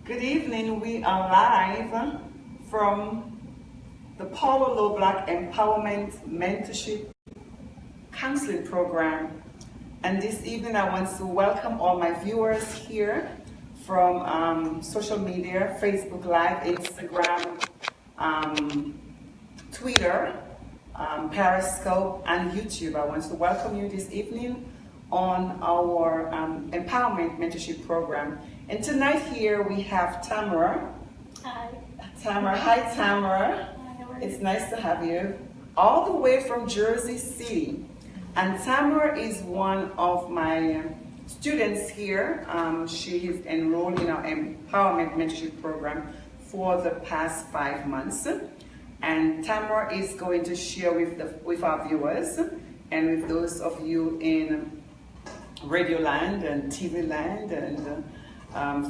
Good evening. We are live from the Paula Loblack Empowerment Mentorship Counseling Program. And this evening I want to welcome all my viewers here from social media, Facebook Live, Instagram, Twitter, Periscope, and YouTube. I want to welcome you this evening on our Empowerment Mentorship Program. And tonight here we have Tamra. Hi. Tamra, hi Tamra. Hi, It's nice to have you. All the way from Jersey City. And Tamra is one of my students here. She is enrolled in our Empowerment Mentorship Program for the past 5 months. And Tamra is going to share with our viewers and with those of you in Radio Land and TV Land and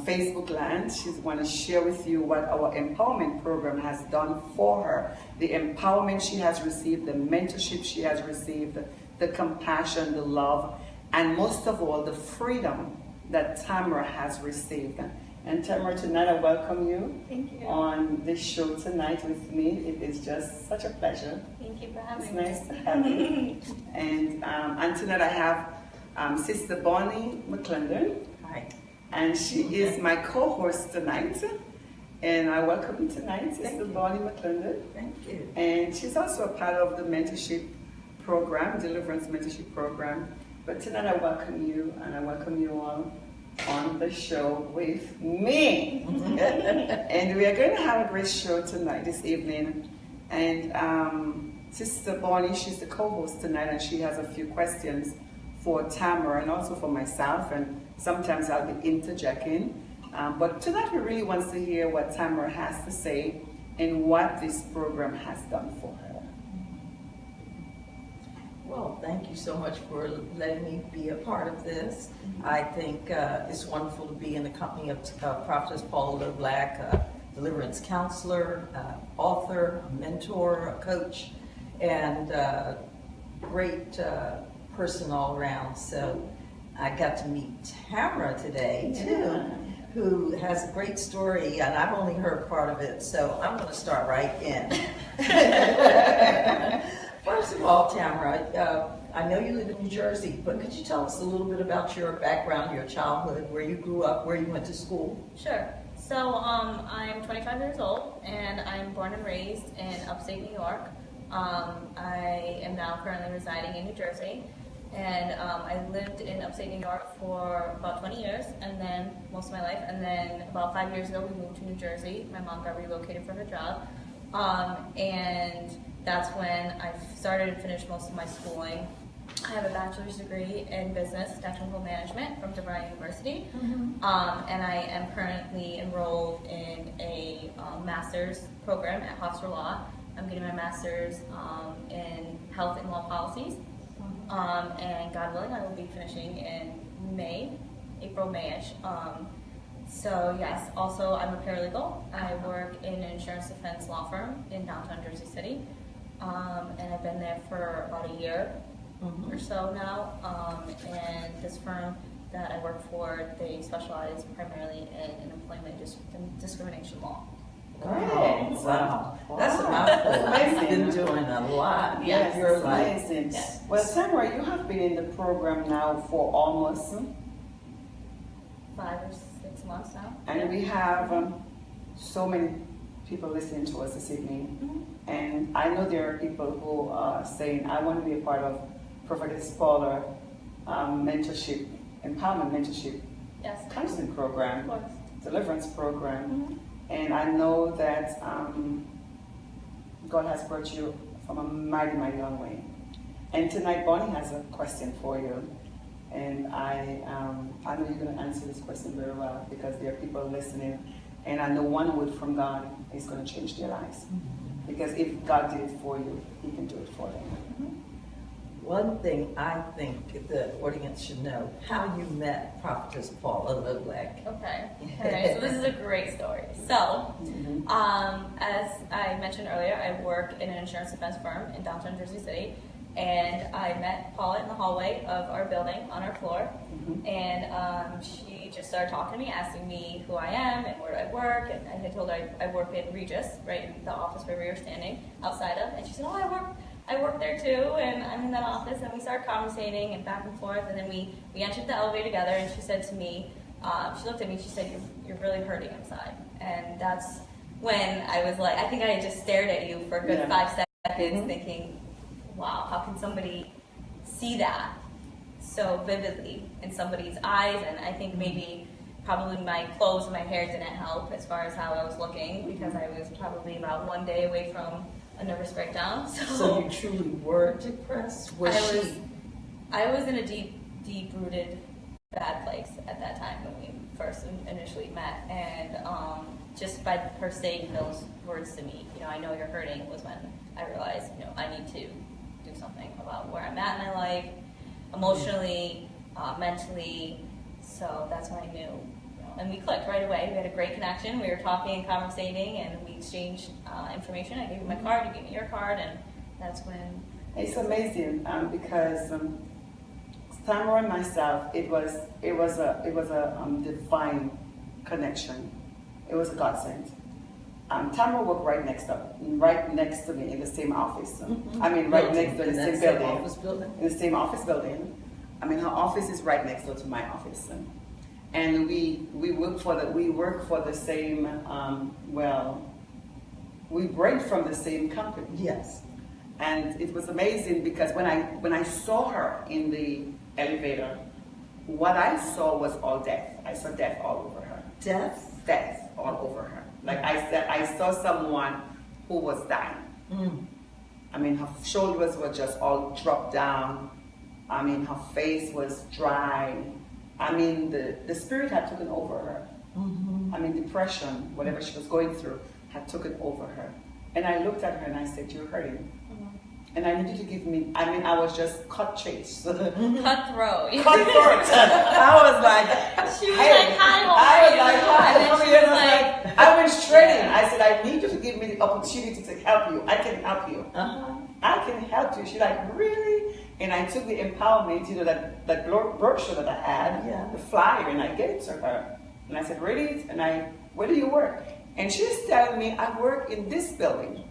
Facebook Land. She's going to share with you what our empowerment program has done for her. The empowerment she has received, the mentorship she has received, the compassion, the love, and most of all, the freedom that Tamra has received. And Tamra, tonight I welcome you. Thank you. On this show tonight with me. It is just such a pleasure. Thank you for having me. It's nice to have you. And tonight I have Sister Bonnie McClendon. Hi. And she is my co-host tonight. And I welcome you tonight, Sister Bonnie McClendon. Thank you. And she's also a part of the mentorship program, Deliverance mentorship program. But tonight I welcome you, and I welcome you all on the show with me. And we are going to have a great show tonight, this evening. And Sister Bonnie, she's the co-host tonight, and she has a few questions for Tamra and also for myself, and sometimes I'll be interjecting. But tonight we really want to hear what Tamra has to say and what this program has done for her. Well, thank you so much for letting me be a part of this. I think it's wonderful to be in the company of Prophetess Paula Loblack, a deliverance counselor, author, a mentor, a coach, and great person all around. So I got to meet Tamra today too, who has a great story, and I've only heard part of it, so I'm going to start right in. First of all, Tamra, I know you live in New Jersey, but could you tell us a little bit about your background, your childhood, where you grew up, where you went to school? Sure. So I'm 25 years old, and I'm born and raised in upstate New York. I am now currently residing in New Jersey, and I lived in upstate New York for about 20 years, and then most of my life, and then about 5 years ago we moved to New Jersey. My mom got relocated for her job, and that's when I started and finished most of my schooling. I have a bachelor's degree in business technical management from DeVry University, and I am currently enrolled in a master's program at Hofstra Law. I'm getting my master's in health and law policies, and God willing, I will be finishing in May, April, May-ish. So yes, also I'm a paralegal. I work in an insurance defense law firm in downtown Jersey City, and I've been there for about a year or so now. And this firm that I work for, they specialize primarily in employment discrimination law. Oh, wow. That's a mouthful. You've been doing a lot. Yes, Your life. life. Yes. Well, Tamra, you have been in the program now for almost 5 or 6 months now. and we have so many people listening to us this evening. And I know there are people who are saying, I want to be a part of Prophetess Paula mentorship, empowerment mentorship, Yes. counseling Of program, course. deliverance program. And I know that God has brought you from a mighty, mighty long way. And tonight, Bonnie has a question for you. And I know you're going to answer this question very well, because there are people listening. And I know one word from God is going to change their lives. Because if God did it for you, He can do it for them. One thing I think the audience should know, how you met Prophetess Paula Loblack. Okay. All right. So this is a great story. So, as I mentioned earlier, I work in an insurance defense firm in downtown Jersey City, and I met Paula in the hallway of our building on our floor, and she just started talking to me, asking me who I am and where do I work, and I had told her I work in Regis, right in the office where we were standing outside of, and she said, oh, I work there too, and I'm in that office, and we started conversating and back and forth, and then we entered the elevator together, and she said to me, she looked at me, she said, you're really hurting inside, and that's when I was like, I think I had just stared at you for a good 5 seconds, thinking, wow, how can somebody see that so vividly in somebody's eyes, and I think maybe probably my clothes and my hair didn't help as far as how I was looking, because I was probably about 1 day away from a nervous breakdown. So you truly were depressed? I was in a deep-rooted bad place at that time when we first initially met, and just by her saying those words to me, I know you're hurting, was when I realized, I need to do something about where I'm at in my life, emotionally, mentally. So that's when I knew. And we clicked right away. We had a great connection. We were talking and conversating, and we exchanged information. I gave you my card, you gave me your card, and that's when. It's amazing because Tamra and myself, it was a divine connection. It was a godsend. Tamra worked right next to me in the same office. I mean, right next to the same building. In the same office building. I mean, her office is right next door to my office. And we work for the same, we break from the same company. Yes. And it was amazing because when I saw her in the elevator, what I saw was all death. I saw death all over her. Death? Death all over her. Like I saw someone who was dying. I mean, her shoulders were just all dropped down. I mean, her face was dry. I mean, the spirit had taken over her. I mean, depression, whatever she was going through, had taken over her. And I looked at her and I said, you're hurting. And I need you to give me, I mean, I was just chase. Cutthroat. Cutthroat. I was like, she was like, hi, how are you? I went straight in. I said, I need you to give me the opportunity to help you. I can help you. I can help you. She's like, really? And I took the empowerment, that brochure that I had, the flyer, and I gave it to her. And I said, really? And where do you work? And she's telling me, I work in this building.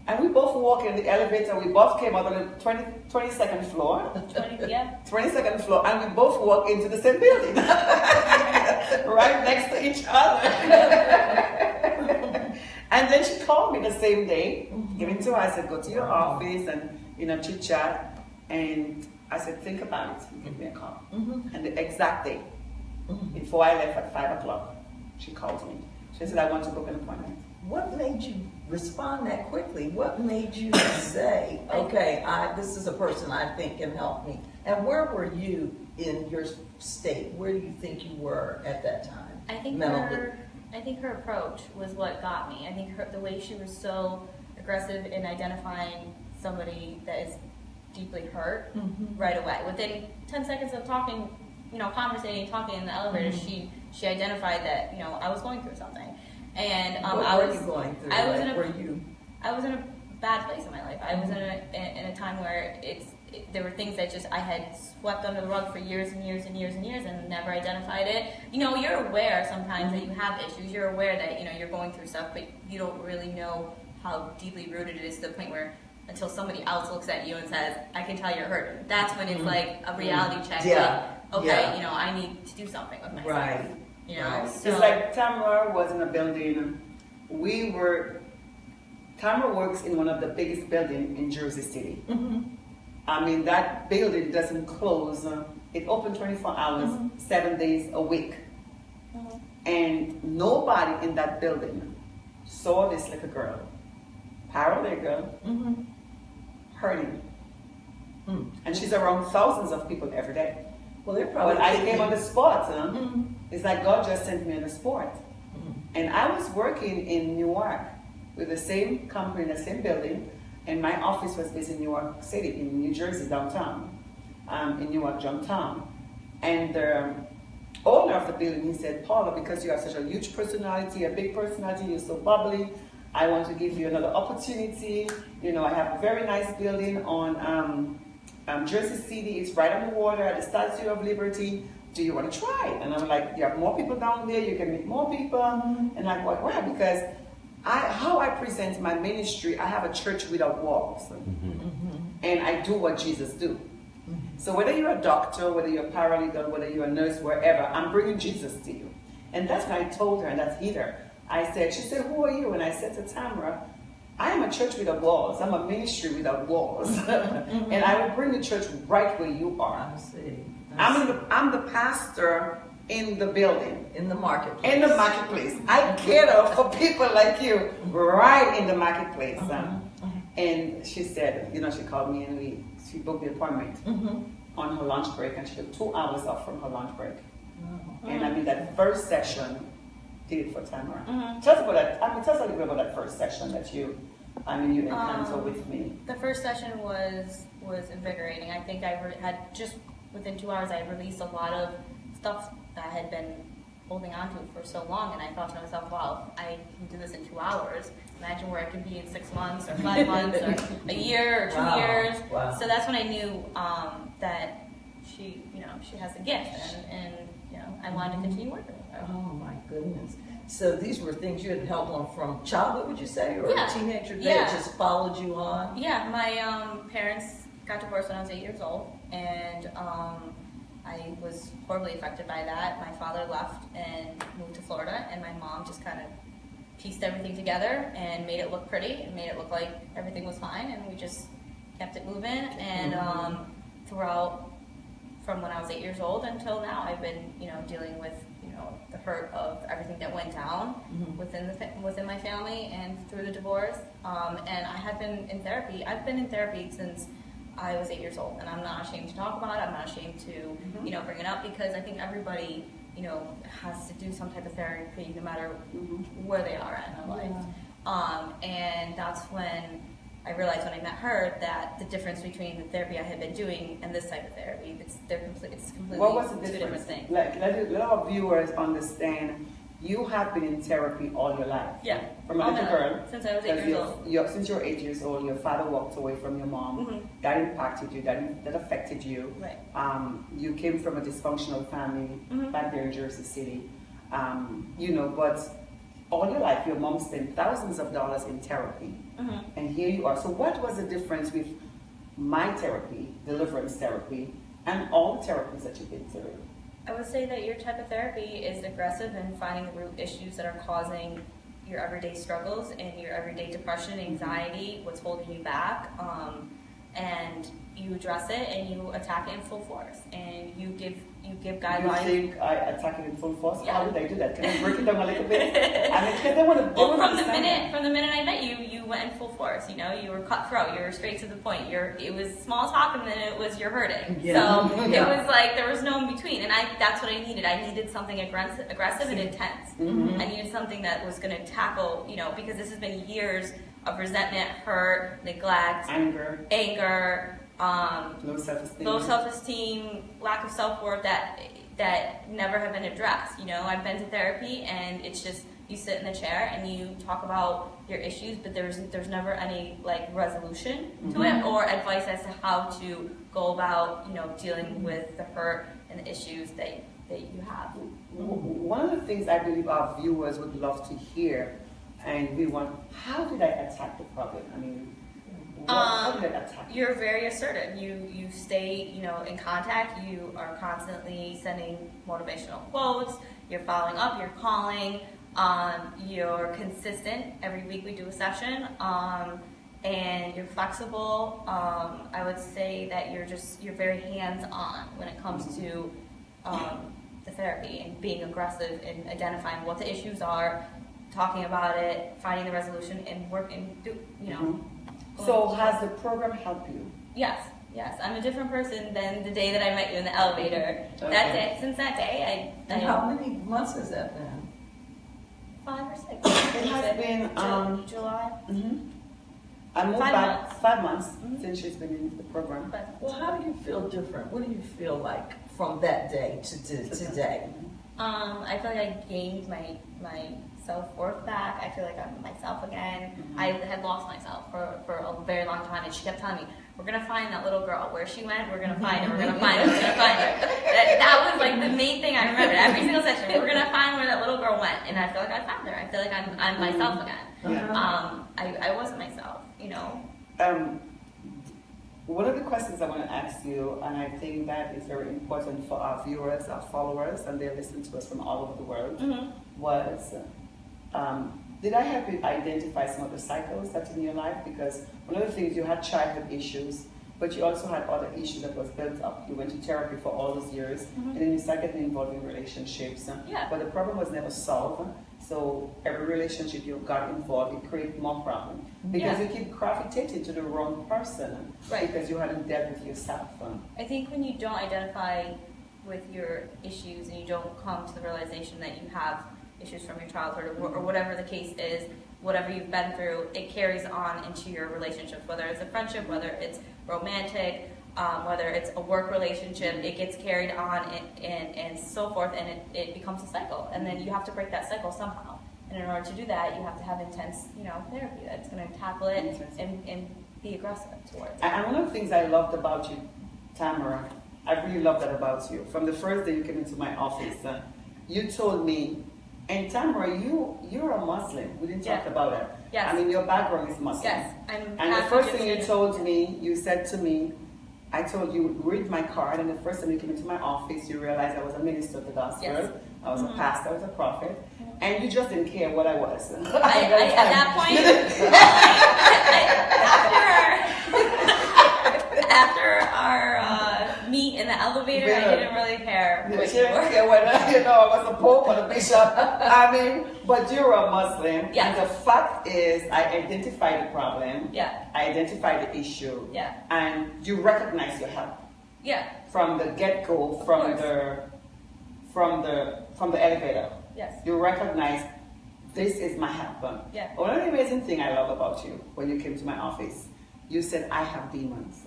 And we both walk in the elevator. We both came out on the 22nd floor. 22nd floor. And we both walk into the same building. Right next to each other. And then she called me the same day. Gave it to her. I said, go to your office and, chit chat. And I said, think about it. Give me a call. And the exact day, before I left at 5 o'clock, she called me. She said, I want to book an appointment. What made you respond that quickly? What made you say, okay, this is a person I think can help me? And where were you in your state? Where do you think you were at that time? I think her approach was what got me. I think the way she was so aggressive in identifying somebody that is deeply hurt right away. Within 10 seconds of talking, conversating, talking in the elevator, she identified that, I was going through something. And what were you going through? I was in a bad place in my life. I was in a time where there were things that I had swept under the rug for years and years and years and years and never identified it. You're aware sometimes that you have issues. You're aware that, you're going through stuff, but you don't really know how deeply rooted it is to the point where until somebody else looks at you and says, I can tell you're hurting. That's when it's like a reality check. I need to do something with myself. Right. So. It's like Tamra was in a building. Tamra works in one of the biggest buildings in Jersey City. I mean, that building doesn't close. It opened 24 hours, 7 days a week. And nobody in that building saw this little girl, paralegal, hurting. And she's around thousands of people every day. Well, they're probably. But I came on the spot. It's like God just sent me on the spot. And I was working in Newark with the same company, the same building, and my office was based in New York City, in New Jersey, downtown, in Newark, downtown. And the owner of the building, he said, Paula, because you have such a huge personality, a big personality, you're so bubbly, I want to give you another opportunity. You know, I have a very nice building on Jersey City. It's right on the water at the Statue of Liberty. Do you want to try it? And I'm like, you have more people down there, you can meet more people. And I'm like, why? Because how I present my ministry, I have a church without walls. And I do what Jesus do. So whether you're a doctor, whether you're a paralegal, whether you're a nurse, wherever, I'm bringing Jesus to you. And that's what I told her, and that's Heather. She said, who are you? And I said to Tamra, I am a church without walls. I'm a ministry without walls. And I will bring the church right where you are. I see. I'm the pastor in the building. In the marketplace. In the marketplace. I cater for people like you right in the marketplace. And she said, you know, she called me and she booked the appointment on her lunch break, and she took 2 hours off from her lunch break. And I mean, that first session did it for Tamra. Tell us about that. Tell us a little bit about that first session that you encountered with me. The first session was invigorating. I think I had just within 2 hours, I had released a lot of stuff that I had been holding on to for so long, and I thought to myself, wow, I can do this in 2 hours. Imagine where I could be in 6 months or 5 months or a year or 2 years. Wow. So that's when I knew that she has a gift, and I wanted to continue working with her. Oh my goodness. So these were things you had helped on from childhood, would you say, or Yeah. teenager days? Yeah. Just followed you on? Yeah, my parents got divorced when I was 8 years old, and I was horribly affected by that. My father left and moved to Florida, and my mom just kind of pieced everything together and made it look pretty and made it look like everything was fine, and we just kept it moving. And throughout, from when I was 8 years old until now, I've been dealing with the hurt of everything that went down within my family and through the divorce. And I have been in therapy. I've been in therapy since I was 8 years old, and I'm not ashamed to talk about it. I'm not ashamed to bring it up, because I think everybody has to do some type of therapy no matter where they are at in their life. And that's when I realized, when I met her, that the difference between the therapy I had been doing and this type of therapy, it's completely What was the two different difference? things. Let our viewers understand. You have been in therapy all your life. Yeah. From a little girl. Since I was 8 years old. Since you're 8 years old, your father walked away from your mom. That impacted you. That affected you. Right. You came from a dysfunctional family back there in Jersey City. But all your life, your mom spent thousands of dollars in therapy. And here you are. So what was the difference with my therapy, Deliverance therapy, and all the therapies that you've been through? I would say that your type of therapy is aggressive in finding the root issues that are causing your everyday struggles and your everyday depression, anxiety, what's holding you back, and you address it and you attack it in full force, and you give guidelines. You think I attack it in full force? Yeah. How did I do that? Can I break it down a little bit? Because they want to. Well, from the minute I met you, you went in full force. You were cutthroat. You were straight to the point. It was small talk, and then it was you're hurting. Yeah. So it was like there was no in between, and that's what I needed. I needed something aggressive and intense. I needed something that was going to tackle, because this has been years of resentment, hurt, neglect, anger. Low self-esteem, lack of self-worth that never have been addressed. I've been to therapy, and it's just you sit in the chair and you talk about your issues, but there's never any resolution to it or advice as to how to go about dealing with the hurt and the issues that you have. One of the things I believe our viewers would love to hear, and we want, how did I attack the problem? I mean, how did I attack? You're very assertive. You stay, in contact. You are constantly sending motivational quotes. You're following up. You're calling. You're consistent. Every week we do a session. And you're flexible. I would say that you're very hands-on when it comes to the therapy, and being aggressive in identifying what the issues are, talking about it, finding the resolution, and working. So has the program helped you? Yes. I'm a different person than the day that I met you in the elevator. Okay. Since that day, And how many months has that been? 5 or 6. It has been July. I moved 5 back months. 5 months since she's been in the program. Well, how do you feel different? What do you feel like from that day to today? I feel like I gained my self-worth back. I feel like I'm myself again. I had lost myself for a very long time, and she kept telling me, we're going to find that little girl. Where she went, we're going to find her. We're going to find her. We're going to find her. That was like the main thing I remembered. Every single session, we're going to find where that little girl went. And I feel like I found her. I feel like I'm myself again. I wasn't myself, you know. One of the questions I want to ask you, and I think that is very important for our viewers, our followers, and they're listening to us from all over the world, was, did I help you identify some of the cycles that's in your life? Because one of the things, you had childhood issues, but you also had other issues that was built up. You went to therapy for all those years, and then you started getting involved in relationships. But the problem was never solved. So every relationship you got involved, it created more problems. Because you keep gravitating to the wrong person. Because you hadn't dealt with yourself. I think when you don't identify with your issues and you don't come to the realization that you have issues from your childhood or whatever the case is, whatever you've been through, it carries on into your relationships, whether it's a friendship, whether it's romantic, whether it's a work relationship, it gets carried on and so forth, and it becomes a cycle. And then you have to break that cycle somehow. And in order to do that, you have to have intense, therapy that's going to tackle it and be aggressive towards it. And one of the things I loved about you, Tamra, I really love that about you. From the first day you came into my office, you told me, and Tamra, you're a Muslim. We didn't talk about it. Yes. I mean, your background is Muslim. Yes. And the first thing you told me, you said to me, I told you, read my card, and the first time you came into my office, you realized I was a minister of the gospel. Yes. I was a pastor, I was a prophet. And you just didn't care what I was. At that point, after our meet in the elevator, I didn't really care what you were. I was a pope or a bishop. I mean, but you're a Muslim. Yeah. And the fact is, I identified the problem. Yeah. I identified the issue. Yeah. And you recognize your help. Yeah. From the get-go, from the elevator. Yes. You recognize this is my help. Yeah. One of the amazing things I love about you when you came to my office, you said, I have demons.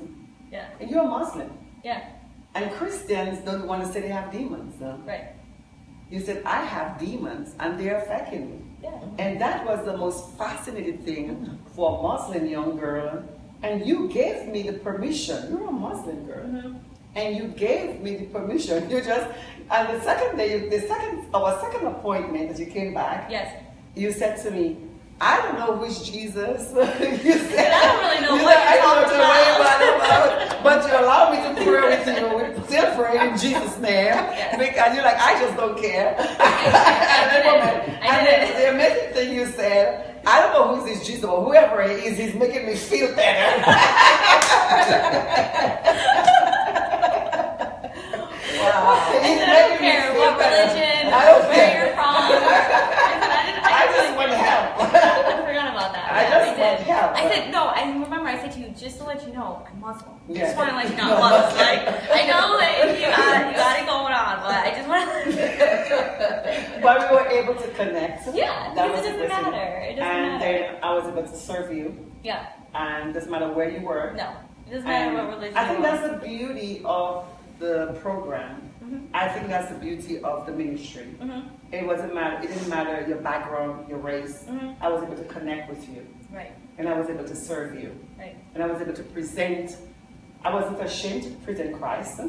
Yeah. And you're a Muslim. Yeah. And Christians don't want to say they have demons. Right. You said, I have demons and they're affecting me. Yeah. And that was the most fascinating thing for a Muslim young girl. And you gave me the permission. You're a Muslim girl. And you gave me the permission. And the second day, our second appointment that you came back, yes, you said to me, I don't know which Jesus. You said, I don't really know what you're talking about. But you allowed me to pray with you. We still pray in Jesus' name. Yes. Because you're like, I just don't care. I did it. The amazing thing you said, I don't know who's this Jesus or whoever he is, he's making me feel better. Wow. I don't care what religion, where you're from. I just want help. I forgot about that. I just want help. I said, no, I remember I said to you, just to let you know, I'm Muslim. I Yeah. just want to let you know I'm Muslim. Like, I know that you got it going on, but I just want to. But we were able to connect. Yeah, That because was it doesn't the matter. It doesn't and matter. then I was able to serve you. Yeah. And it doesn't matter where you were. No, it doesn't matter And what religion I think you are. that's the beauty of the program. I think that's the beauty of the ministry. It didn't matter your background, your race. I was able to connect with you. Right. And I was able to serve you. Right. And I was able to present. I wasn't ashamed to present Christ.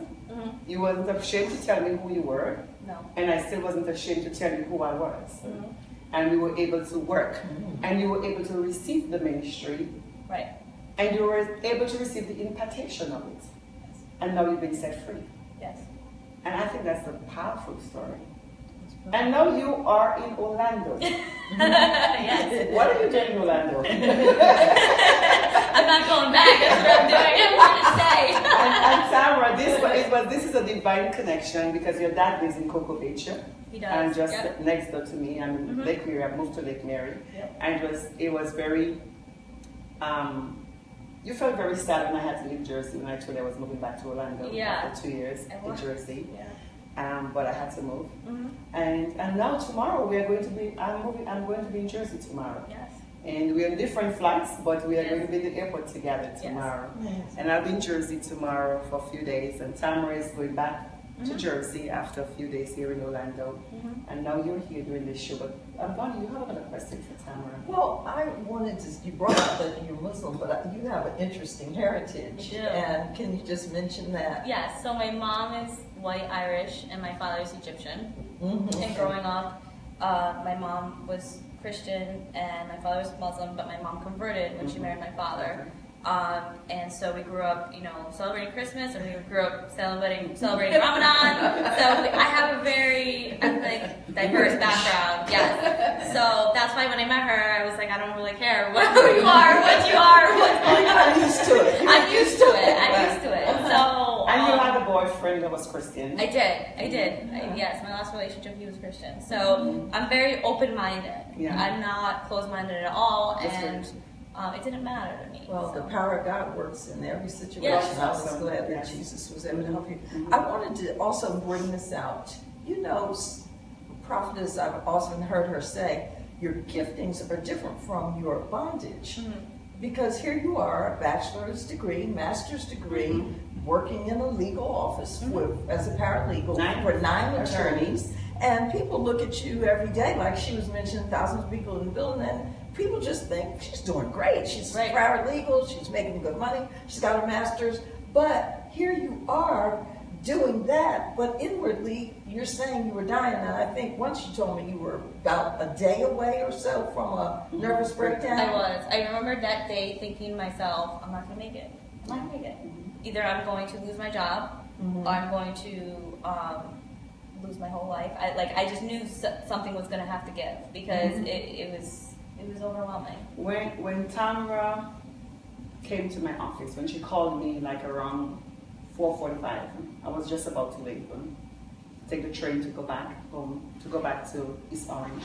You wasn't ashamed to tell me who you were. No. And I still wasn't ashamed to tell you who I was. And we were able to work. And you were able to receive the ministry. Right. And you were able to receive the impartation of it. And now you've been set free. Yes. And I think that's a powerful story. And now you are in Orlando. Yes. What are you doing in Orlando? I'm not going back. That's what I'm doing. I'm going to stay. And Tamra, this is a divine connection because your dad lives in Cocoa Beach. He does. And just Yep. next door to me, I'm in Lake Mary. I moved to Lake Mary. Yep. And it was very, you felt very sad when I had to leave Jersey when I told you I was moving back to Orlando after 2 years in Jersey. Yeah. But I had to move. And now tomorrow I'm going to be in Jersey tomorrow. Yes. And we're on different flights, but we are Yes. going to be at the airport together tomorrow. And I'll be in Jersey tomorrow for a few days. And Tamra is going back to Jersey after a few days here in Orlando. And now you're here doing this show. But Bonnie, you have another question for Tamra. Well, I wanted to, you brought up that you're Muslim, but you have an interesting heritage. I do. And can you just mention that? Yes, so my mom is white Irish and my father is Egyptian. Mhm. And growing up, my mom was Christian and my father was Muslim, but my mom converted when she married my father. And so we grew up, celebrating Christmas, and we grew up celebrating Ramadan. So I have a very ethnic, diverse background. Yes. So that's why when I met her, I was like, I don't really care who you are, what you are, what's going on. I'm used to it. I'm used to it. So. And you had a boyfriend that was Christian. I did. Yes, my last relationship, he was Christian. So I'm very open-minded. Yeah. I'm not closed-minded at all, That's and it didn't matter to me. Well, the power of God works in every situation. Yes. I was Awesome. glad that Yes. Jesus was able to help you. I wanted to also bring this out. Prophetess, I've often heard her say, your giftings are different from your bondage. Because here you are, a bachelor's degree, master's degree, working in a legal office as a paralegal for 9 attorneys. And people look at you every day, like she was mentioning, thousands of people in the building, and people just think she's doing great. She's paralegal, she's making good money, she's got her master's. But here you are doing that, but inwardly you're saying you were dying. And I think once you told me you were about a day away or so from a nervous breakdown. I was. I remember that day thinking to myself, I'm not going to make it. I'm not going to make it. Either I'm going to lose my job, or I'm going to lose my whole life. I just knew something was going to have to give, because it was overwhelming. When Tamra came to my office, when she called me like around 4:45, I was just about to leave, take the train to go back home, to go back to East Orange.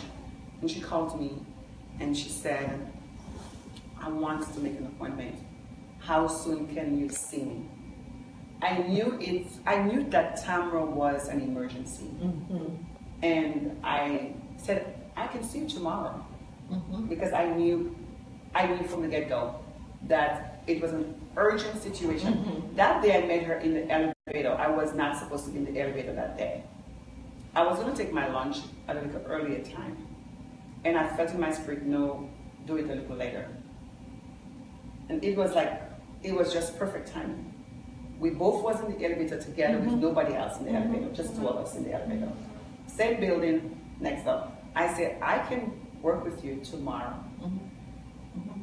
And she called me and she said, I want to make an appointment. How soon can you see me? I knew that Tamra was an emergency. And I said, I can see you tomorrow. Because I knew from the get-go that it was an urgent situation. That day I met her in the elevator. I was not supposed to be in the elevator that day. I was going to take my lunch at a little earlier time. And I felt in my spirit, no, do it a little later. And it was just perfect timing. We both was in the elevator together with nobody else in the elevator, just two of us in the elevator. Same building, next up. I said, I can work with you tomorrow.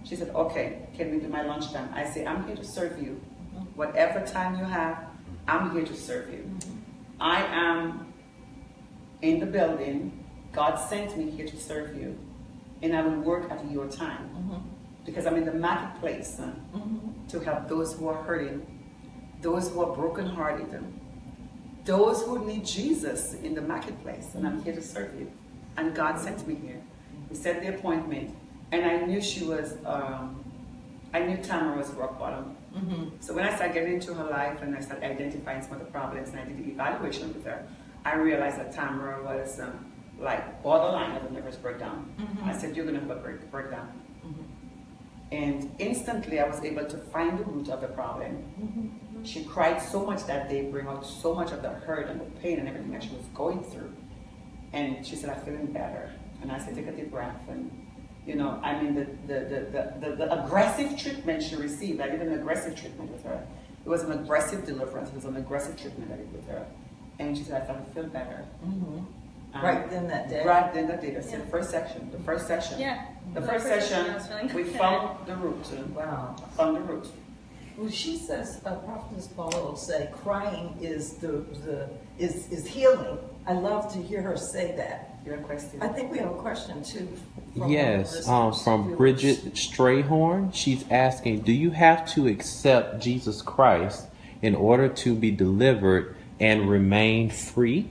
She said, okay, can we do my lunchtime? I said, I'm here to serve you. Whatever time you have, I'm here to serve you. I am in the building. God sent me here to serve you. And I will work at your time. Because I'm in the marketplace to help those who are hurting, those who are brokenhearted, those who need Jesus in the marketplace. And I'm here to serve you. And God sent me here. We set the appointment. And I knew she was, I knew Tamra was rock bottom. So when I started getting into her life and I started identifying some of the problems and I did the evaluation with her, I realized that Tamra was like borderline of a nervous breakdown. I said, you're going to have a breakdown. And instantly I was able to find the root of the problem. She cried so much that day, bring out so much of the hurt and the pain and everything that she was going through. And she said, I'm feeling better. And I said, take a deep breath. And I mean, the aggressive treatment she received, I did an aggressive treatment with her. It was an aggressive deliverance. It was an aggressive treatment I did with her. And she said, I felt feel better. Right then that day? Right then that day. That's the first section. The first session. Yeah. The first session, we found the root. Wow. Found the root. Well, she says, Prophetess Paula will say, crying is is healing. I love to hear her say that. Your question. I think we have a question too. Yes, from Bridget Strayhorn. She's asking, do you have to accept Jesus Christ in order to be delivered and remain free?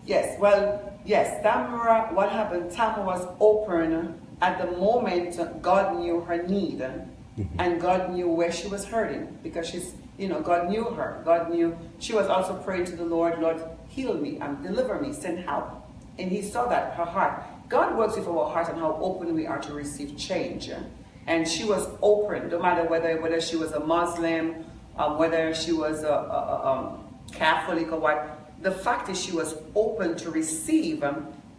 Yes, well, yes. Tamra, what happened? Tamra was open at the moment. God knew her need, and God knew where she was hurting, because God knew her. God knew she was also praying to the Lord, Lord, heal me and deliver me, send help. And He saw that her heart. God works with our heart and how open we are to receive change. And she was open, no matter whether she was a Muslim, whether she was a Catholic or what. The fact is she was open to receive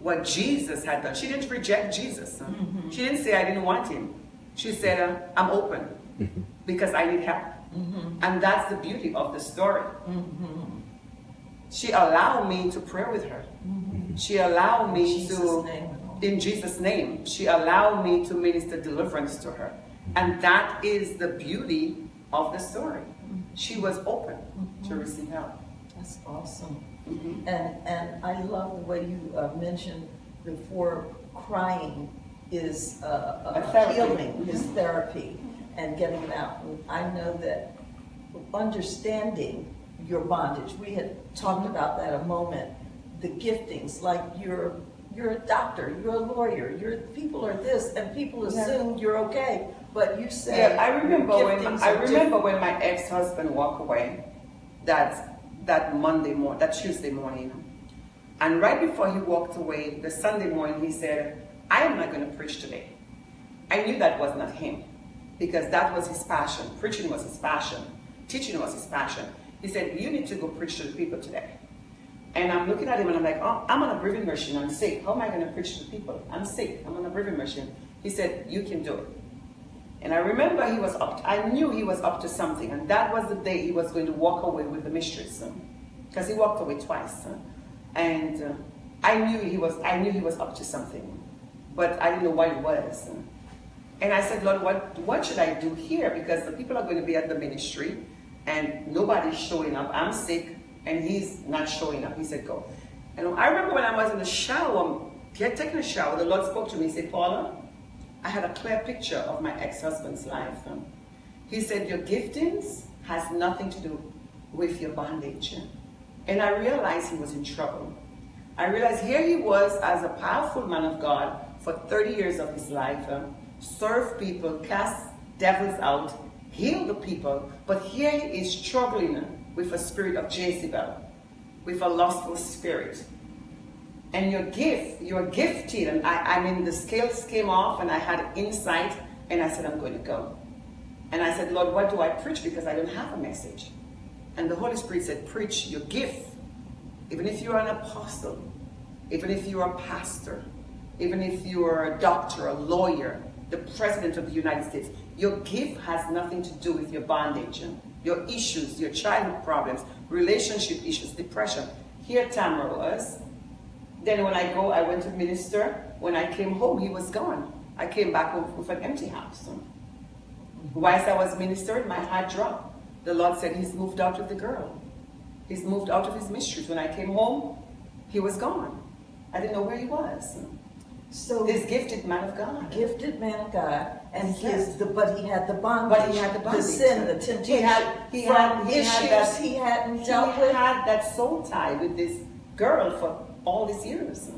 what Jesus had done. She didn't reject Jesus. She didn't say, I didn't want him. She said, I'm open because I need help. And that's the beauty of the story. She allowed me to pray with her. She allowed me in Jesus' name, she allowed me to minister deliverance to her. And that is the beauty of the story. She was open to receive help. That's awesome. And I love the way you mentioned before, crying is a healing, is therapy, and getting it out. I know that understanding your bondage, we had talked about that a moment, the giftings, like you're a doctor, you're a lawyer, people are this, and people assume you're okay, but you say I remember when my ex-husband walked away that Monday morning, that Tuesday morning, and right before he walked away, the Sunday morning, he said, I am not going to preach today. I knew that was not him, because that was his passion. Preaching was his passion. Teaching was his passion. He said, you need to go preach to the people today. And I'm looking at him and I'm like, oh, I'm on a breathing machine. I'm sick. How am I going to preach to the people? I'm sick. I'm on a breathing machine. He said, you can do it. And I remember I knew he was up to something. And that was the day he was going to walk away with the mistress. Because he walked away twice. And I knew he was up to something. But I didn't know what it was. And I said, Lord, what should I do here? Because the people are going to be at the ministry and nobody's showing up. I'm sick and he's not showing up. He said, go. And I remember when I was in the shower, taking a shower, the Lord spoke to me. He said, Paula, I had a clear picture of my ex-husband's life. He said, your giftings has nothing to do with your bondage. And I realized he was in trouble. I realized here he was as a powerful man of God for 30 years of his life, served people, cast devils out, healed the people, but here he is struggling with a spirit of Jezebel, with a lustful spirit. And you're gifted, and I mean the scales came off and I had insight, and I said, I'm going to go. And I said, Lord, what do I preach? Because I don't have a message. And the Holy Spirit said, preach your gift. Even if you're an apostle, even if you're a pastor, even if you're a doctor, a lawyer, the president of the United States, your gift has nothing to do with your bondage, your issues, your childhood problems, relationship issues, depression. Here Tamra was. Then when I went to minister. When I came home, he was gone. I came back with an empty house. Whilst I was ministering, my heart dropped. The Lord said, he's moved out with the girl. He's moved out of his mysteries. When I came home, he was gone. I didn't know where he was. So this gifted man of God. Gifted man of God. And yes. but he had the bondage. But he had the bondage. The sin, the temptation. He hadn't dealt with. He had that soul tie with this girl for all these years.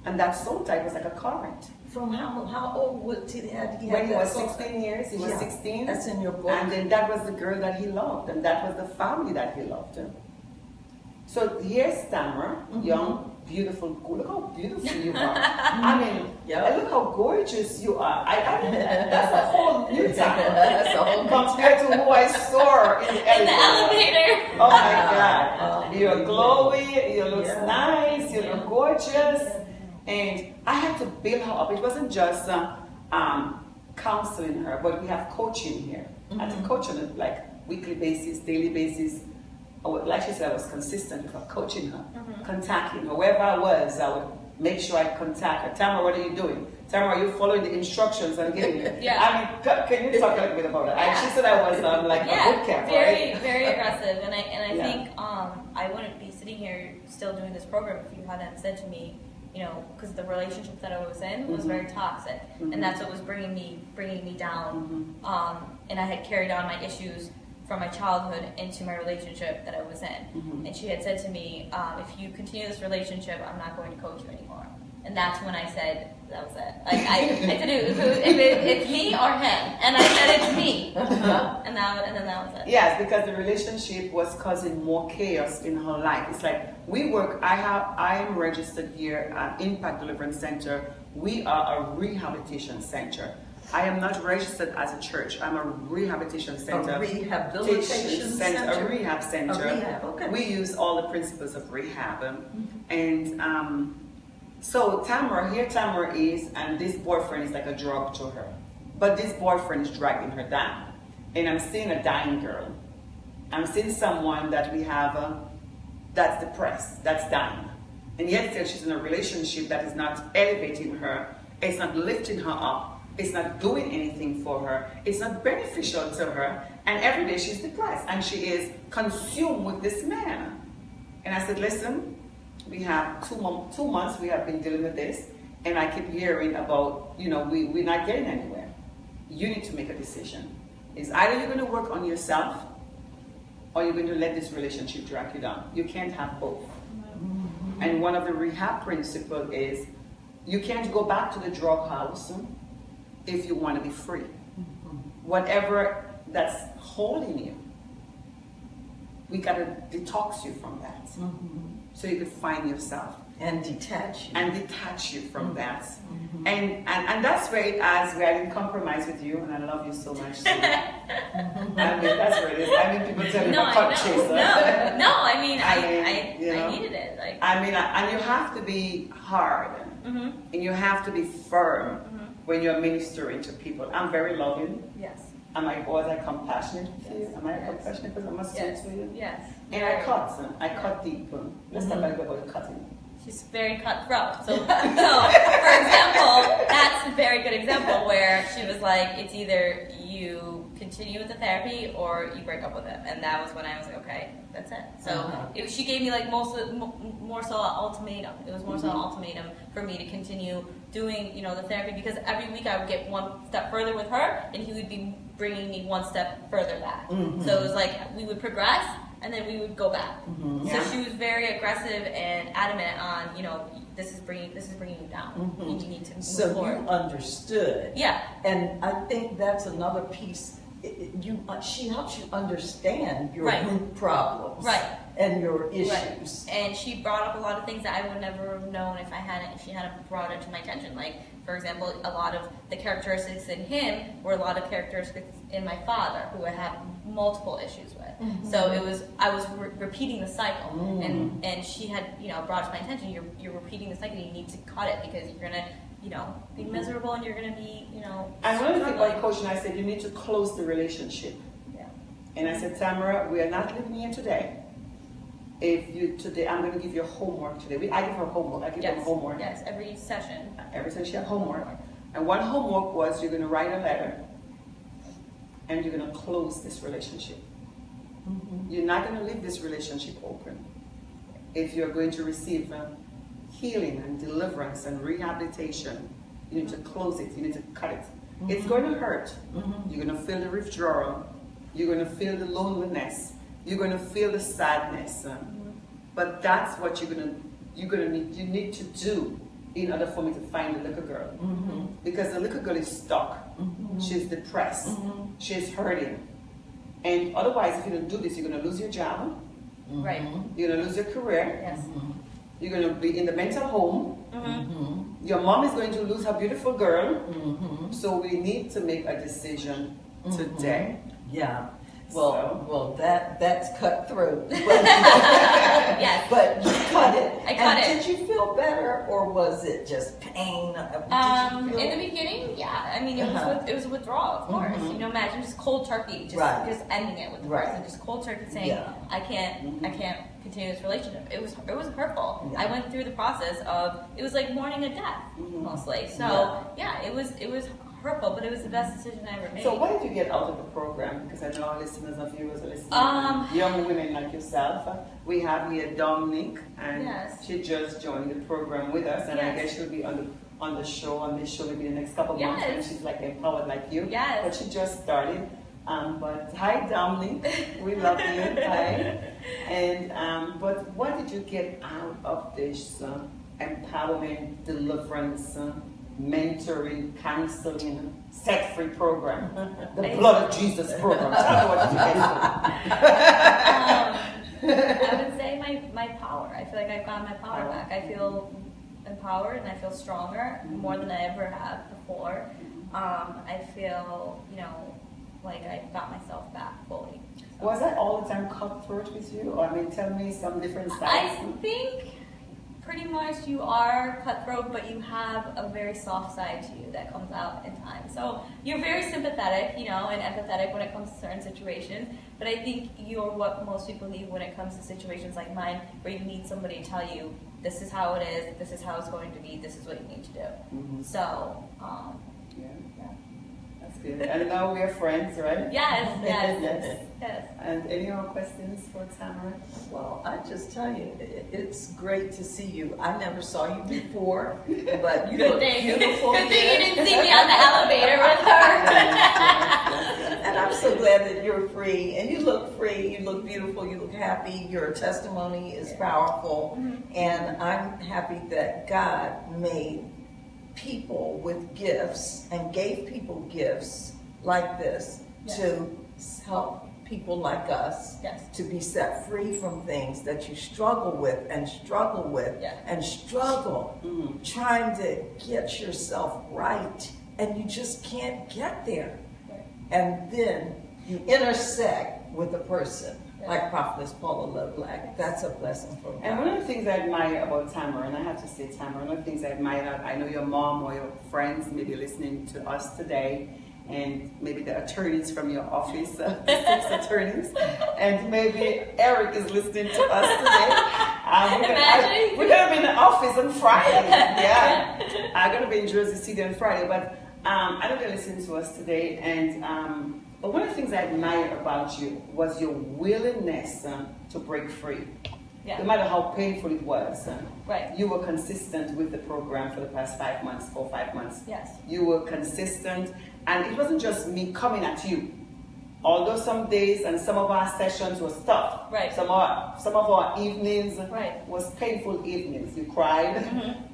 And that soul tie was like a current. From how old did he have? When he was 16 years, he was 16. That's in your book. And then that was the girl that he loved, and that was the family that he loved. So here's Tamra, young, beautiful. Look how beautiful you are. I mean, look how gorgeous you are. I mean, that's a whole new Tamra. That's a whole compared to who I saw in the elevator. Oh my God. You're glowy, you look nice, you look gorgeous. And I had to build her up. It wasn't just counseling her, but we have coaching here. I had to coach on a weekly basis, daily basis. Like she said, I was consistent with her, coaching her, contacting her. Wherever I was, I would make sure I contact her. Tamra, what are you doing? Tamra, are you following the instructions I'm giving you? I mean, can you talk a little bit about that? She said I was a boot camp, very, right? very aggressive. And I think I wouldn't be sitting here still doing this program if you hadn't said to me, because the relationship that I was in was very toxic, and that's what was bringing me down. And I had carried on my issues from my childhood into my relationship that I was in. And she had said to me, if you continue this relationship, I'm not going to coach you anymore. And that's when I said, that was it. I said, if it's me or him. And I said, it's me. And then that was it. Yes, because the relationship was causing more chaos in her life. It's like, we work, I am registered here at Impact Deliverance Center We are a rehabilitation center. I am not registered as a church. I'm a rehabilitation center. A rehabilitation center? A rehab center. A rehab, okay. We use all the principles of rehab. And so Tamra is, and this boyfriend is like a drug to her. But this boyfriend is dragging her down. And I'm seeing a dying girl. I'm seeing someone that we have that's depressed, that's dying. And yet still she's in a relationship that is not elevating her. It's not lifting her up. It's not doing anything for her. It's not beneficial to her. And every day she's depressed. And she is consumed with this man. And I said, listen, we have 2 months we have been dealing with this. And I keep hearing about, we're not getting anywhere. You need to make a decision. It's either you're going to work on yourself or you're going to let this relationship drag you down. You can't have both. And one of the rehab principles is you can't go back to the drug house if you want to be free. Whatever that's holding you, we got to detox you from that. So you could find yourself. And detach you. And detach you from that. And that's where it as where I didn't compromise with you, and I love you so much. So. I mean, that's where it is. I mean, people tell me I'm a cut chaser. I needed it. And you have to be hard, and you have to be firm when you're ministering to people. I'm very loving. Yes. Was I compassionate to you? Am I compassionate because I'm a soul to you? Yes. And I cut deep. Let's talk about the cutting. She's very cutthroat. So, for example, that's a very good example where she was like, it's either you continue with the therapy or you break up with him. And that was when I was like, okay, that's it. So she gave me like more so an ultimatum. It was more so an ultimatum for me to continue doing, the therapy, because every week I would get one step further with her and he would be bringing me one step further back. So it was like we would progress and then we would go back. So she was very aggressive and adamant on, this is bringing you down. You need to move forward. You understood. Yeah. And I think that's another piece. She helps you understand your root problems. Right. And your issues. Right. And she brought up a lot of things that I would never have known if she hadn't brought it to my attention. Like, for example, a lot of the characteristics in him were a lot of characteristics in my father, who I have multiple issues with. So I was repeating the cycle, and she had brought it to my attention. You're repeating the cycle. You need to cut it because you're gonna be miserable, and you're gonna be And one of the things my coach and I said, you need to close the relationship. Yeah. And I said, Tamra, we are not living here today. Today, I'm going to give you homework today. I give her homework. I give them homework. Yes, every session. Every session she had homework. And one homework was you're going to write a letter and you're going to close this relationship. You're not going to leave this relationship open. If you're going to receive healing and deliverance and rehabilitation, you need to close it. You need to cut it. It's going to hurt. You're going to feel the withdrawal. You're going to feel the loneliness. You're going to feel the sadness, but that's what you need to do in order for me to find the little girl, because the little girl is stuck. She's depressed. She's hurting, and otherwise, if you don't do this, you're going to lose your job. Right. You're going to lose your career. Yes. You're going to be in the mental home. Your mom is going to lose her beautiful girl. So we need to make a decision today. Yeah. Well, that's cutthroat. But, Yes. But you cut it. I cut it. Did you feel better, or was it just pain? In the beginning, yeah. I mean, it was a withdrawal, of course. Imagine just cold turkey, just ending it with the person, just cold turkey saying, I can't continue this relationship. It was hurtful. Yeah. I went through the process of, it was like mourning a death, mostly. So it was hurtful, but it was the best decision I ever made. So what did you get out of the program? Because I know our listeners and viewers are listening. Young women like yourself. We have here Dominique, and she just joined the program with us, and I guess she'll be on this show maybe the next couple of months, and she's like empowered like you. Yes. But she just started. But hi Dominique, we love you. Hi. And but what did you get out of this empowerment, deliverance, mentoring, counseling, set-free program, the Blood of Jesus program? Tell me what did you get from I would say my power. I feel like I've gotten my power back. I feel empowered and I feel stronger more than I ever have before. I feel, like I got myself back fully. So. Was that all the time cutthroat with you? Or tell me some different sides. I think pretty much you are cutthroat, but you have a very soft side to you that comes out in time. So you're very sympathetic, and empathetic when it comes to certain situations. But I think you're what most people need when it comes to situations like mine, where you need somebody to tell you, this is how it is, this is how it's going to be, this is what you need to do. Mm-hmm. So, yeah. That's good. And now we're friends, right? Yes. And any more questions for Tamra? Well, I just tell you, it's great to see you. I never saw you before, but you look beautiful. Good thing you didn't see me on the elevator with her. And I'm so glad that you're free. And you look free, you look beautiful, you look happy. Your testimony is powerful. Mm-hmm. And I'm happy that God made people with gifts and gave people gifts like this to help people like us to be set free from things that you struggle with and struggle with and struggle trying to get yourself right, and you just can't get there. And then you intersect with a person like Prophetess Paula Loblack. That's a blessing from God. And one of the things I admire about Tamra, and I have to say Tamra, one of the things I admire, I know your mom or your friends may be listening to us today, and maybe the attorneys from your office, 6 attorneys, and maybe Eric is listening to us today. We're going to be in the office on Friday. Yeah. I'm going to be in Jersey City on Friday, but I know they're listening to us today, and but one of the things I admire about you was your willingness to break free. Yeah. No matter how painful it was. You were consistent with the program for the past 5 months, 4 or 5 months. Yes. You were consistent, and it wasn't just me coming at you. Although some days and some of our sessions were tough. Right. Some of our evenings was painful evenings. You cried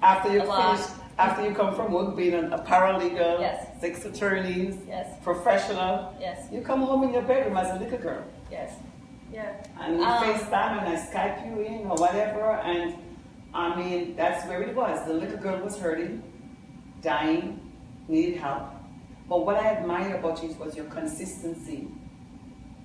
after you finished. After you come from work, being a paralegal, 6 attorneys, professional, you come home in your bedroom as a little girl. Yes. Yeah. And you FaceTime and I Skype you in or whatever, and that's where it was. The little girl was hurting, dying, needed help. But what I admire about you was your consistency.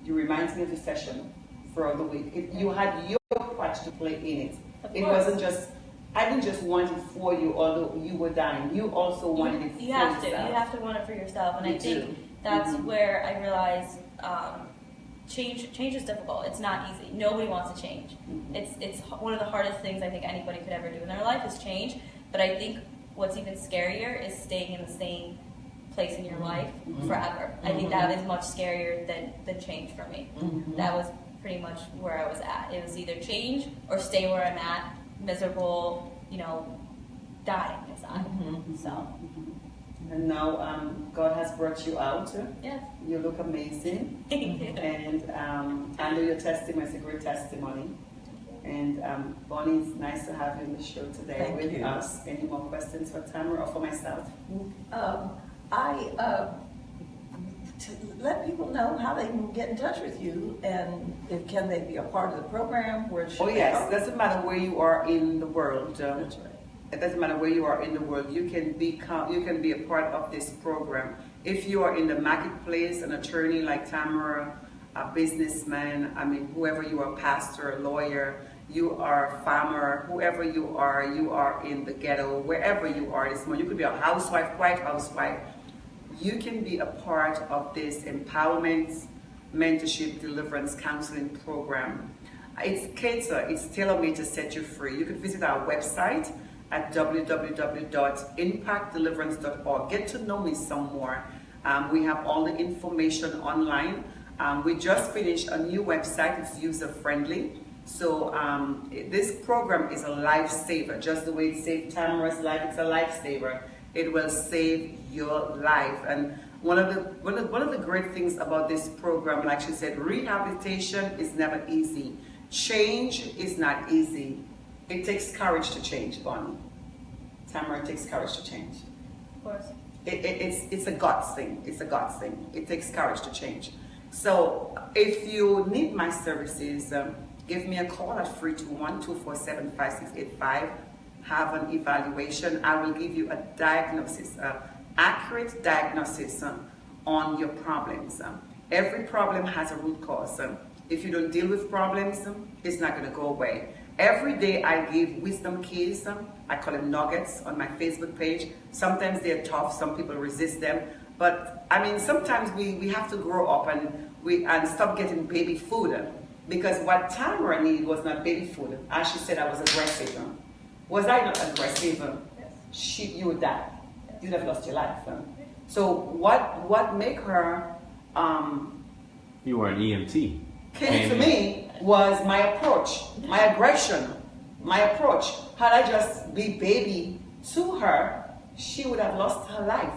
You remind me of the session throughout the week. You had your part to play in it. It wasn't just, I didn't just want it for you, although you were dying. You also wanted it for yourself. You have to want it for yourself. And I think that's where I realized change is difficult. It's not easy. Nobody wants to change. It's one of the hardest things I think anybody could ever do in their life is change. But I think what's even scarier is staying in the same place in your life forever. I think that is much scarier than change for me. That was pretty much where I was at. It was either change or stay where I'm at, miserable, dying inside. So. And now God has brought you out. Yes. You look amazing. And I know your testimony is a great testimony. And Bonnie, it's nice to have you on the show today with us. Any more questions for Tamra or for myself? To let people know how they can get in touch with you, and can they be a part of the program? Where should they go? It doesn't matter where you are in the world. That's right. It doesn't matter where you are in the world. You can be a part of this program. If you are in the marketplace, an attorney like Tamra, a businessman, whoever you are, pastor, lawyer, you are a farmer, whoever you are in the ghetto, wherever you are this morning. You could be a housewife, quiet housewife. You can be a part of this empowerment, mentorship, deliverance, counseling program. It's tailor-made to set you free. You can visit our website at www.impactdeliverance.org. Get to know me some more. We have all the information online. We just finished a new website. It's user-friendly. So this program is a lifesaver. Just the way it saved Tamra's life, it's a lifesaver. It will save your life. And one of the great things about this program, like she said, rehabilitation is never easy. Change is not easy. It takes courage to change, Bonnie. Tamra, it takes courage to change. Of course. It's a guts thing. It's a guts thing. It takes courage to change. So if you need my services, give me a call at 321-247-5685. have an evaluation. I will give you a diagnosis, an accurate diagnosis on your problems. Every problem has a root cause. If you don't deal with problems, it's not going to go away. Every day I give wisdom keys. I call them nuggets on my Facebook page. Sometimes they're tough. Some people resist them. But I mean, sometimes we have to grow up and stop getting baby food. Because what Tamra needed was not baby food. As she said, I was aggressive. Was I not aggressive? Yes. You would die. Yes. You'd have lost your life. So what made her You were an EMT. came to me was my approach, my aggression, my approach. Had I just be baby to her, she would have lost her life.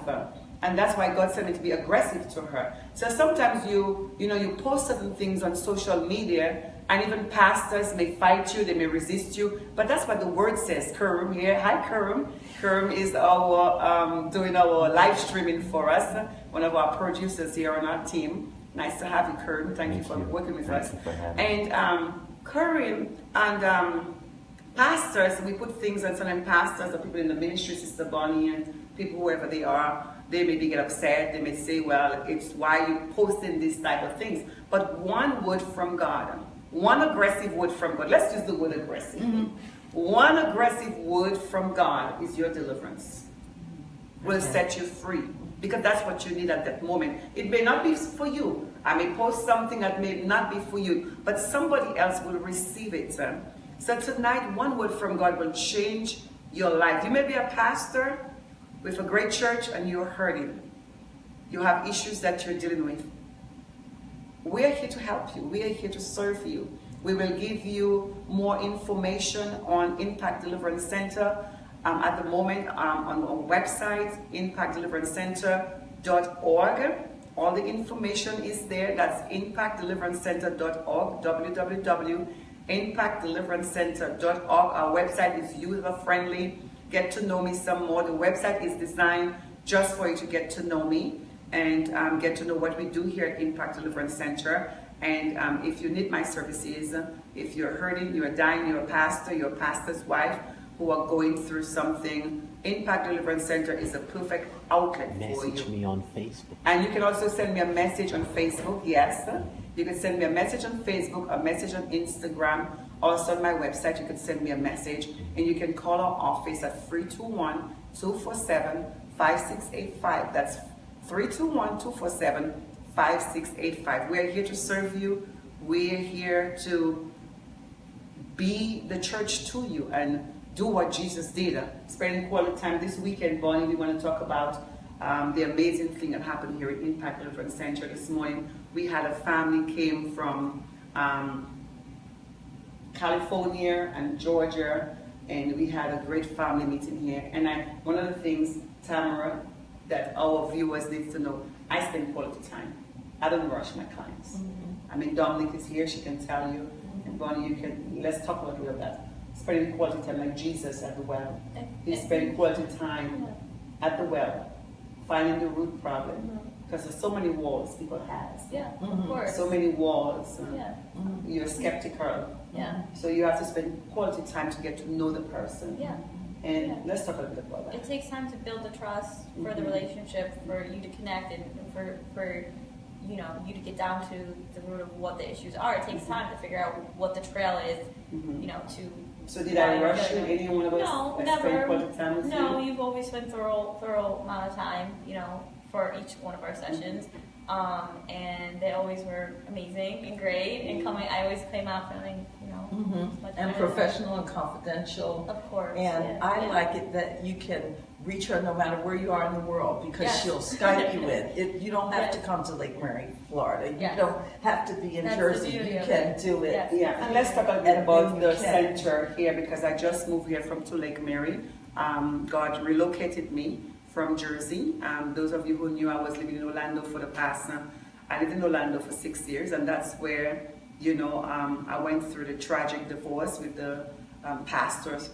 And that's why God sent me to be aggressive to her. So sometimes you post certain things on social media, and even pastors may fight you, they may resist you. But that's what the word says. Kurum here. Hi, Kurum. Kurum is our doing our live streaming for us, one of our producers here on our team. Nice to have you, Kurum. Thank you for working with us. And Kurum and pastors, we put things on some pastors or people in the ministry, Sister Bonnie, and people whoever they are. They maybe get upset. They may say, well, it's why you posting these type of things. But one word from God, one aggressive word from God. Let's use the word aggressive. One aggressive word from God is your deliverance. Will set you free. Because that's what you need at that moment. It may not be for you. I may post something that may not be for you, but somebody else will receive it. So tonight, one word from God will change your life. You may be a pastor with a great church and you're hurting. You have issues that you're dealing with. We are here to help you. We are here to serve you. We will give you more information on Impact Deliverance Center at the moment on our website, impactdeliveranceCenter.org. All the information is there. That's impactdeliveranceCenter.org, www.impactdeliveranceCenter.org. Our website is user-friendly. Get to know me some more. The website is designed just for you to get to know me and get to know what we do here at Impact Deliverance Center. And if you need my services, if you're hurting, you're dying, you're a pastor, you're a pastor's wife who are going through something, Impact Deliverance Center is a perfect outlet for you. Message me on Facebook. And you can also send me a message on Facebook. Yes, you can send me a message on Facebook, a message on Instagram. Also on my website, you can send me a message, and you can call our office at 321-247-5685. That's 321-247-5685. We're here to serve you. We're here to be the church to you and do what Jesus did. Spending quality time this weekend, Bonnie, we want to talk about the amazing thing that happened here at Impact Deliverance Center this morning. We had a family came from California and Georgia, and we had a great family meeting here. And one of the things, Tamra, that our viewers need to know, I spend quality time. I don't rush my clients. I mean, Dominic is here, she can tell you, and Bonnie, let's talk a little bit about that. Spending quality time like Jesus at the well. He's spending quality time at the well, finding the root problem. Because there's so many walls people have. Yeah, of course. So many walls. You're skeptical. Yeah. So you have to spend quality time to get to know the person. Yeah. And let's talk a little bit about that. It takes time to build the trust for the relationship, for you to connect, and for you to get down to the root of what the issues are. It takes time to figure out what the trail is, to. So did I rush you? Any one of us? No, spend never. quality time with No, you? you've always spent thorough amount of time, for each one of our sessions. And they always were amazing and great and coming. I always came out feeling, much and better. professional and confidential. Of course. And I like it that you can reach her no matter where you are in the world, because Yes. she'll Skype you in. You don't have to Yes. come to Lake Mary, Florida. You Yes. don't have to be in That's the Jersey. beauty You of can it. do it. Yes. Yeah, and let's talk a bit And about then the you can. center here, because I just moved here from Lake Mary. God relocated me from Jersey. Those of you who knew, I was living in Orlando for the past, I lived in Orlando for 6 years, and that's where, I went through the tragic divorce with the pastor's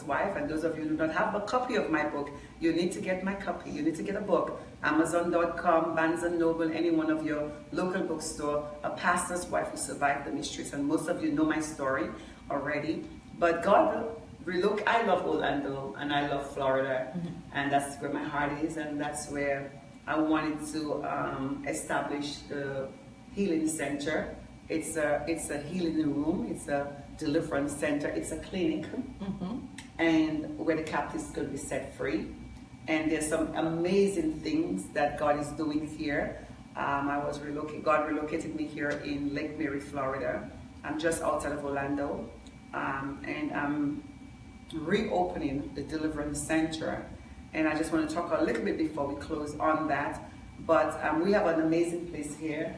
wife. And those of you who do not have a copy of my book, you need to get my copy. You need to get a book. Amazon.com, Barnes & Noble, any one of your local bookstore, A Pastor's Wife Who Survived the Mysteries. And most of you know my story already. But God I love Orlando and I love Florida, and that's where my heart is, and that's where I wanted to establish the healing center. It's a healing room. It's a deliverance center. It's a clinic, and where the captives could be set free. And there's some amazing things that God is doing here. God relocated me here in Lake Mary, Florida. I'm just outside of Orlando, and I'm reopening the Deliverance Center. And I just want to talk a little bit before we close on that. But we have an amazing place here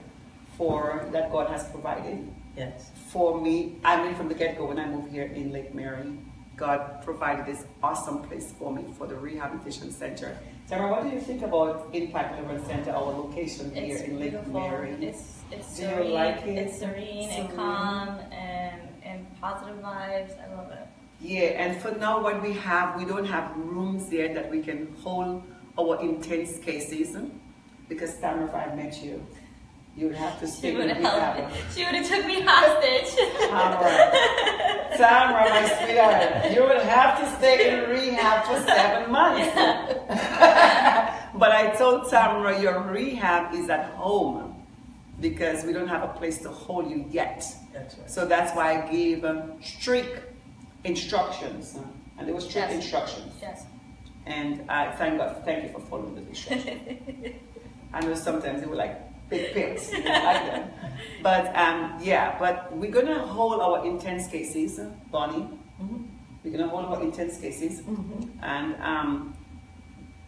that God has provided. Yes. For me, I mean, from the get-go, when I moved here in Lake Mary, God provided this awesome place for me for the rehabilitation center. Tamra, what do you think about Impact Deliverance Center, our location here in Lake beautiful. Mary? It's Do you serene. like it? It's serene and calm and positive vibes. I love it. Yeah, and for now, what we don't have rooms yet that we can hold our intense cases, because Tamra, if I met you, you would have to stay She would in have rehab. helped me. She would have took me hostage. Tamra, my sweetheart, you would have to stay in rehab for 7 months. But I told Tamra, your rehab is at home because we don't have a place to hold you yet. That's right. So that's why I gave strict instructions, and there were strict Yes. instructions. Yes. And I thank you for following the instructions. I know sometimes they were like big pills, you didn't like them. But but we're gonna hold our intense cases, Bonnie. We're gonna hold our intense cases, and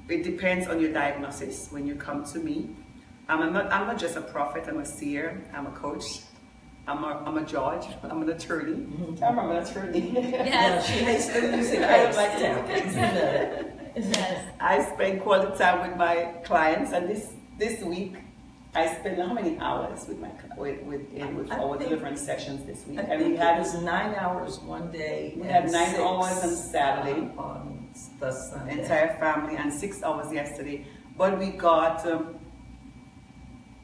it depends on your diagnosis when you come to me. I'm not just a prophet. I'm a seer. I'm a coach. I'm a judge. I'm an attorney. I'm an attorney. Yes. She hates the music. I don't like that. Yes. I spend quality time with my clients, and this week I spent how many hours with our deliverance sessions this week? I And think we had it was 9 hours one day. We and had 9 6, hours on Saturday. On the Sunday. entire family, and 6 hours yesterday. But we got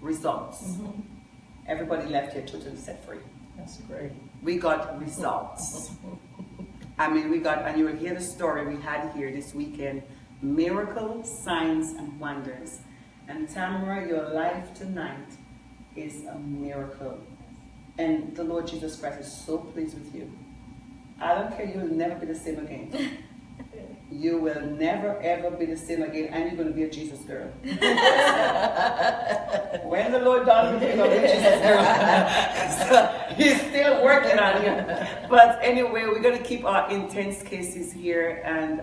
results. Everybody left here totally set free. That's great. We got results. I mean, and you will hear the story we had here this weekend. Miracles, signs, and wonders. And Tamra, your life tonight is a miracle. And the Lord Jesus Christ is so pleased with you. I don't care, you will never be the same again. You will never ever be the same again, and you're going to be a Jesus girl. When the Lord done with you, you're going to be a Jesus girl. So he's still working on you. But anyway, we're going to keep our intense cases here, and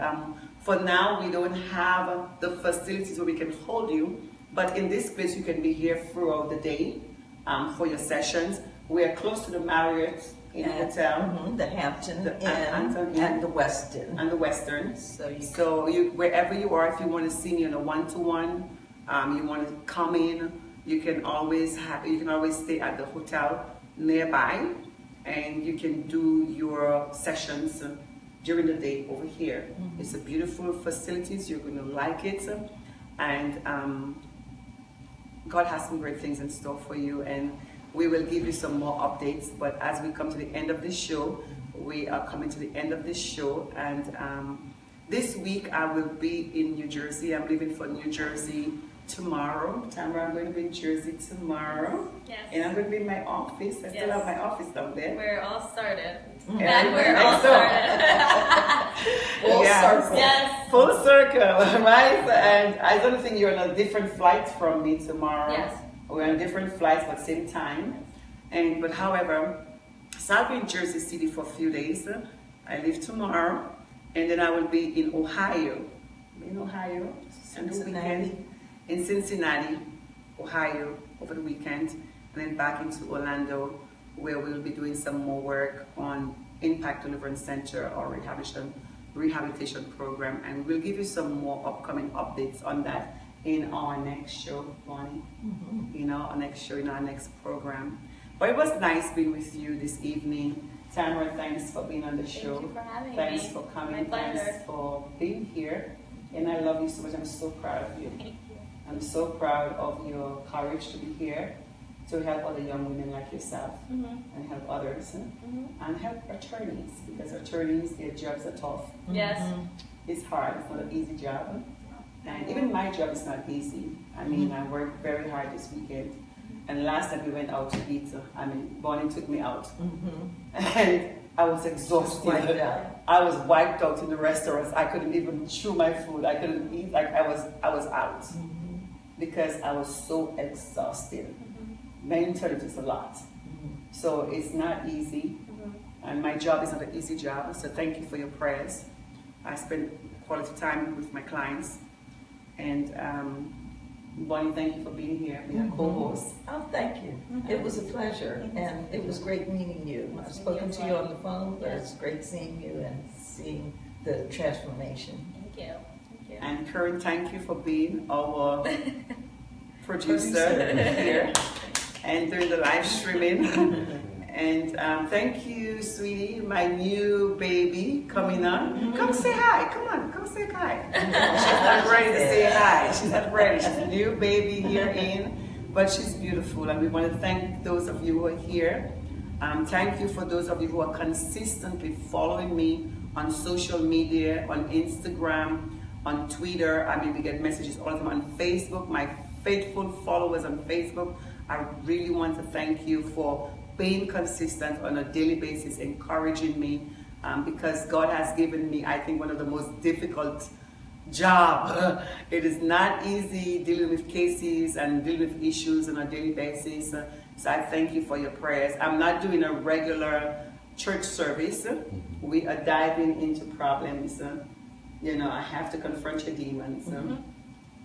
for now, we don't have the facilities where we can hold you. But in this place, you can be here throughout the day for your sessions. We are close to the Marriott in the hotel, The Hampton The Inn, Hampton Inn. and the Westin. and the Western. So Wherever you are, if you want to see me on a one-to-one, you want to come in, you can always stay at the hotel nearby, and you can do your sessions during the day over here. It's a beautiful facilities. You're going to like it, and God has some great things in store for you, and we will give you some more updates. But as we come to the end of this show, we are coming to the end of this show, and this week I will be in New Jersey. I'm leaving for New Jersey tomorrow. Tamra, I'm going to be in Jersey tomorrow. Yes. And I'm going to be in my office. I still have my office down there. Where it all started. Yeah, Back where it all started. full circle. Yes. Full circle, right? And I don't think you're on a different flight from me tomorrow. Yes. We're on different flights, but same time. But however, so I'll be in Jersey City for a few days. I leave tomorrow, and then I will be in Ohio. In Ohio, and the weekend. In Cincinnati, Ohio, over the weekend, and then back into Orlando, where we'll be doing some more work on Impact Deliverance Center or rehabilitation program, and we'll give you some more upcoming updates on that in our next show, Bonnie. Our next show, in our next program. But it was nice being with you this evening. Tamra, thanks for being on the show. Thank you for having Thanks me. for coming. My pleasure. Thanks for being here. And I love you so much. I'm so proud of you. Thank you. I'm so proud of your courage to be here, to help other young women like yourself Mm-hmm. and help others Mm-hmm. and help attorneys, because attorneys, their jobs are tough. Yes. It's hard, it's not an easy job. And even my job is not easy. I mean, I worked very hard this weekend. And last time we went out to eat, Bonnie took me out. And I was exhausted. Wiped out. I was wiped out in the restaurants. I couldn't even chew my food. I couldn't eat. Like I was out because I was so exhausted. Mentally, it's a lot. So it's not easy. And my job is not an easy job. So thank you for your prayers. I spend quality time with my clients. And Bonnie, thank you for being here, being a co-host. Oh, thank you. It was a pleasure, and it was great meeting you. I've spoken to you on the phone, but it's great seeing you and seeing the transformation. Thank you. Thank you. And Karen, thank you for being our producer here and doing the live streaming. And thank you, sweetie, my new baby coming on. Come say hi. Come on, come say hi. She's not ready to say hi. She's not ready. She's a new baby here but she's beautiful. And we want to thank those of you who are here. Thank you for those of you who are consistently following me on social media, on Instagram, on Twitter. I mean, we get messages all the time on Facebook. My faithful followers on Facebook, I really want to thank you for being consistent on a daily basis, encouraging me, because God has given me, I think, one of the most difficult job. It is not easy dealing with cases and dealing with issues on a daily basis. So I thank you for your prayers. I'm not doing a regular church service. We are diving into problems. You know, I have to confront your demons.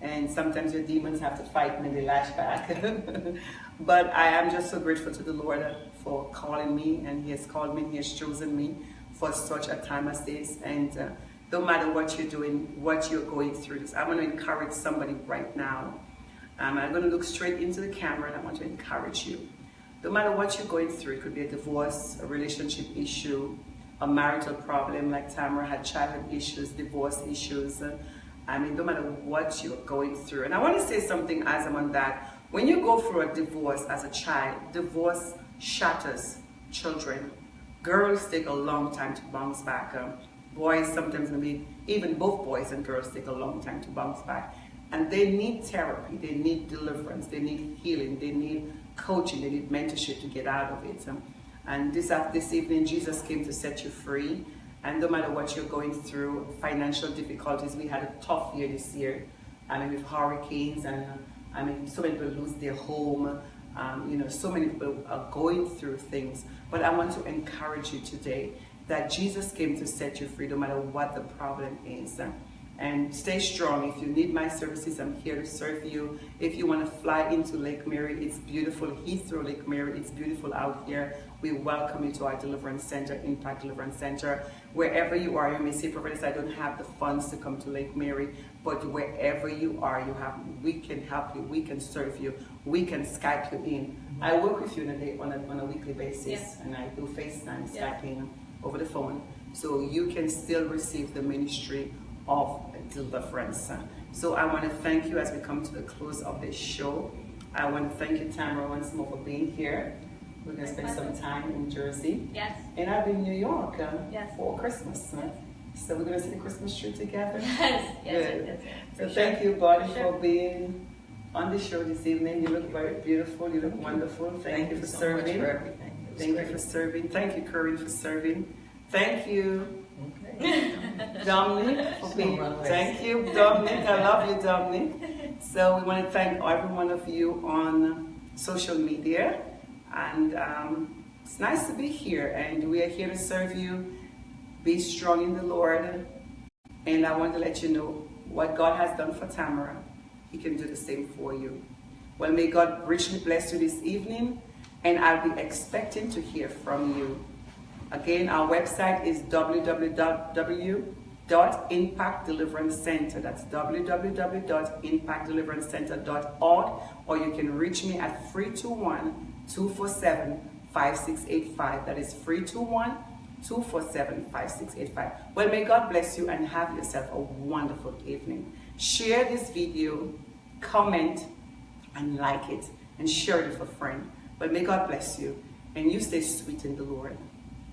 And sometimes your demons have to fight me, they lash back. But I am just so grateful to the Lord for calling me, and He has called me, He has chosen me for such a time as this. And no matter what you're doing, what you're going through, I'm going to encourage somebody right now. I'm going to look straight into the camera, and I want to encourage you. No matter what you're going through, it could be a divorce, a relationship issue, a marital problem, like Tamra had childhood issues, divorce issues. I mean, no matter what you're going through. And I want to say something as I'm on that. When you go through a divorce as a child, divorce shatters children. Girls take a long time to bounce back. Boys sometimes, maybe even both boys and girls take a long time to bounce back. And they need therapy, they need deliverance, they need healing, they need coaching, they need mentorship to get out of it. And this evening, Jesus came to set you free. And no matter what you're going through, financial difficulties, we had a tough year this year. I mean, with hurricanes, and I mean, so many people lose their home. You know, so many people are going through things. But I want to encourage you today that Jesus came to set you free no matter what the problem is. And stay strong. If you need my services, I'm here to serve you. If you want to fly into Lake Mary, it's beautiful. Heathrow, Lake Mary, it's beautiful out here. We welcome you to our Deliverance Center, Impact Deliverance Center. Wherever you are, you may say, Prophetess, I don't have the funds to come to Lake Mary, but wherever you are, we can help you, we can serve you, we can Skype you in. I work with you on a weekly basis, and I do FaceTime, Skyping over the phone, so you can still receive the ministry of deliverance. So I want to thank you as we come to the close of this show. I want to thank you, Tamra, once more for being here. We're going to spend some time in Jersey. Yes. And I'll be in New York Yes. for Christmas. So we're going to see the Christmas tree together. Yes. Good. So For thank sure. you, Bonnie, For sure. for being on the show this evening. You look very beautiful. You look wonderful. Thank you for so serving. much for everything. Thank you for serving. Thank you, Corinne, for serving. Thank you, Okay. Dominic, for being. Run away. Thank you, Dominic. I love you, Dominic. So we want to thank every one of you on social media, and it's nice to be here. And we are here to serve you. Be strong in the Lord. And I want to let you know what God has done for Tamara. He can do the same for you. Well, may God richly bless you this evening, and I'll be expecting to hear from you. Again, our website is www.impactdeliveranceCenter. That's www.impactdeliveranceCenter.org, or you can reach me at 321-247-5685. That is 321-247-5685. Well, may God bless you and have yourself a wonderful evening. Share this video, comment, and like it. and share it with a friend. But may God bless you, and you stay sweet in the Lord.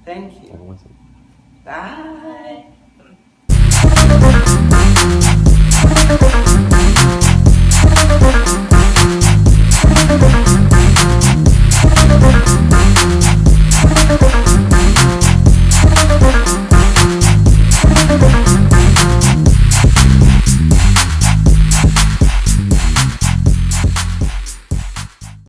Thank you. Bye.